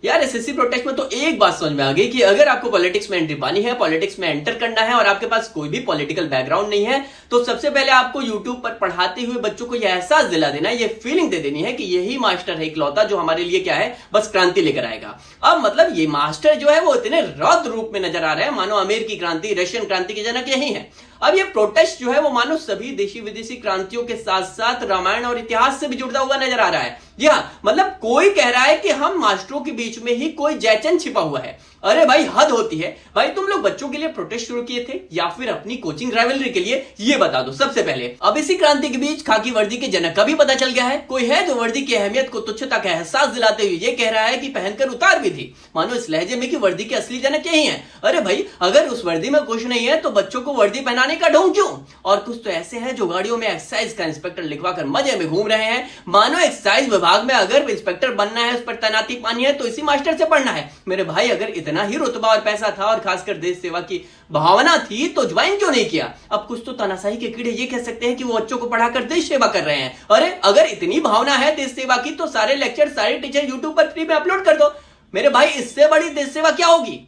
यार SSC protest में तो एक बात समझ में आ गई कि अगर आपको पॉलिटिक्स में एंट्री पानी है, पॉलिटिक्स में एंटर करना है और आपके पास कोई भी पॉलिटिकल बैकग्राउंड नहीं है, तो सबसे पहले आपको यूट्यूब पर पढ़ाते हुए बच्चों को यह एहसास दिला देना, ये फीलिंग दे देनी है कि यही मास्टर है इकलौता जो हमारे लिए क्या है, बस क्रांति लेकर आएगा। अब मतलब ये मास्टर जो है वो इतने रौद्र रूप में नजर आ रहे हैं मानो अमेरिकी क्रांति, रशियन क्रांति के जनक यही है। अब ये प्रोटेस्ट जो है वो मानो सभी देशी विदेशी क्रांतियों के साथ साथ रामायण और इतिहास से भी जुड़ता हुआ नजर आ रहा है। जी हाँ, मतलब कोई कह रहा है कि हम मास्टरों के बीच में ही कोई जयचंद छिपा हुआ है। अरे भाई हद होती है। भाई तुम लोग बच्चों के लिए प्रोटेस्ट शुरू किए थे या फिर अपनी कोचिंग राइवलरी के लिए, ये बता दो सबसे पहले। अब इसी क्रांति के बीच खाकी वर्दी के जनक का भी पता चल गया है। कोई है जो वर्दी की अहमियत को तुच्छता का एहसास दिलाते हुए ये कह रहा है कि पहनकर उतार भी थी, मानो इस लहजे में कि वर्दी के असली जनक यही है। अरे भाई अगर उस वर्दी में कुछ नहीं है तो बच्चों को वर्दी पहनाने का ढोंग क्यों? और कुछ तो ऐसे हैं जो गाड़ियों में एक्साइज का इंस्पेक्टर लिखवाकर मजे में घूम रहे हैं, मानो एक्साइज विभाग में अगर इंस्पेक्टर बनना है, उस पर तैनाती पानी है तो इसी मास्टर से पढ़ना है। मेरे भाई अगर इतना ही रुतबा और पैसा था और खासकर देश सेवा की भावना थी तो ज्वाइन क्यों नहीं किया? अब कुछ तो तानाशाही के कीड़े ये कह सकते हैं कि वो बच्चों को पढ़ाकर देश सेवा कर रहे हैं। अरे अगर इतनी भावना है देश सेवा की तो सारे लेक्चर, सारे टीचर यूट्यूब पर फ्री में अपलोड कर दो। मेरे भाई इससे बड़ी देश सेवा क्या होगी?